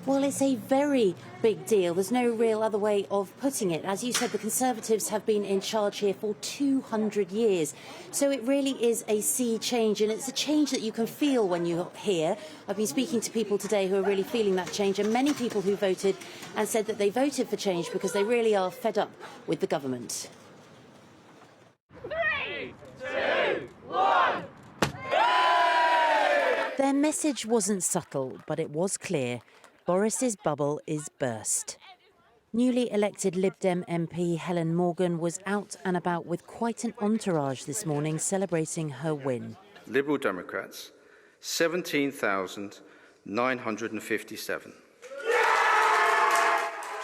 Well, it's a very big deal. There's no real other way of putting it. As you said, the Conservatives have been in charge here for 200 years. So it really is a sea change, and it's a change that you can feel when you're here. I've been speaking to people today who are really feeling that change, and many people who voted and said that they voted for change because they really are fed up with the government. 3, 2, 1. Their message wasn't subtle, but it was clear. Boris's bubble is burst. Newly elected Lib Dem MP Helen Morgan was out and about with quite an entourage this morning celebrating her win. Liberal Democrats, 17,957.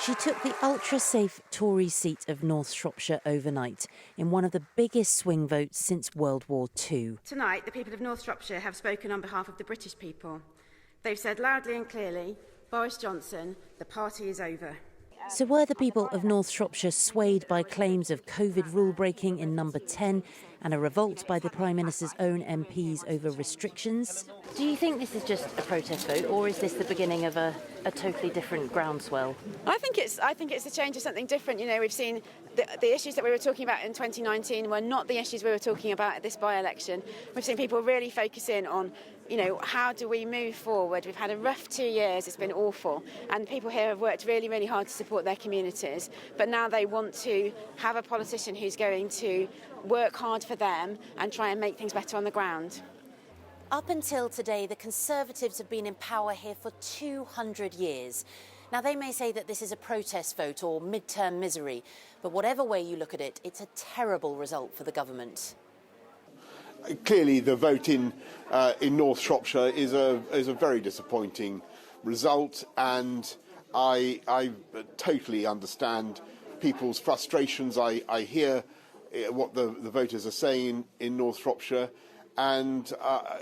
She took the ultra-safe Tory seat of North Shropshire overnight in one of the biggest swing votes since World War II. Tonight, the people of North Shropshire have spoken on behalf of the British people. They've said loudly and clearly, Boris Johnson, the party is over. So were the people of North Shropshire swayed by claims of COVID rule-breaking in number 10 and a revolt by the Prime Minister's own MPs over restrictions? Do you think this is just a protest vote, or is this the beginning of a totally different groundswell? I think it's a change of something different. You know, we've seen the issues that we were talking about in 2019 were not the issues we were talking about at this by-election. We've seen people really focus in on, you know, how do we move forward? We've had a rough 2 years, it's been awful, and people here have worked really, really hard to support their communities, but now they want to have a politician who's going to work hard for them and try and make things better on the ground. Up until today, the Conservatives have been in power here for 200 years. Now, they may say that this is a protest vote or midterm misery, but whatever way you look at it, it's a terrible result for the government. Clearly, the vote in North Shropshire is a very disappointing result, and I totally understand people's frustrations. I hear what the voters are saying in North Shropshire, and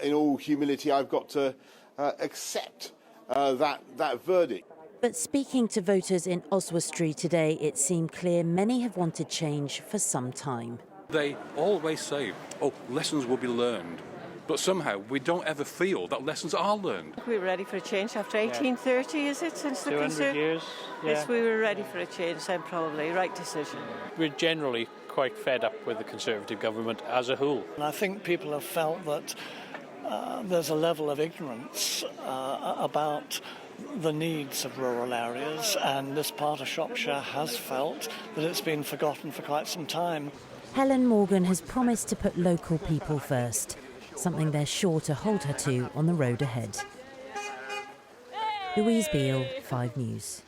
in all humility, I've got to accept that verdict. But speaking to voters in Oswestry today, it seemed clear many have wanted change for some time. They always say, oh, lessons will be learned. But somehow we don't ever feel that lessons are learned. We were ready for a change after 1830, is it? Since the 200 years, yeah. Yes, we were ready for a change, and probably right decision. We're generally quite fed up with the Conservative government as a whole. And I think people have felt that there's a level of ignorance about the needs of rural areas, and this part of Shropshire has felt that it's been forgotten for quite some time. Helen Morgan has promised to put local people first, something they're sure to hold her to on the road ahead. Louise Beale, 5 News.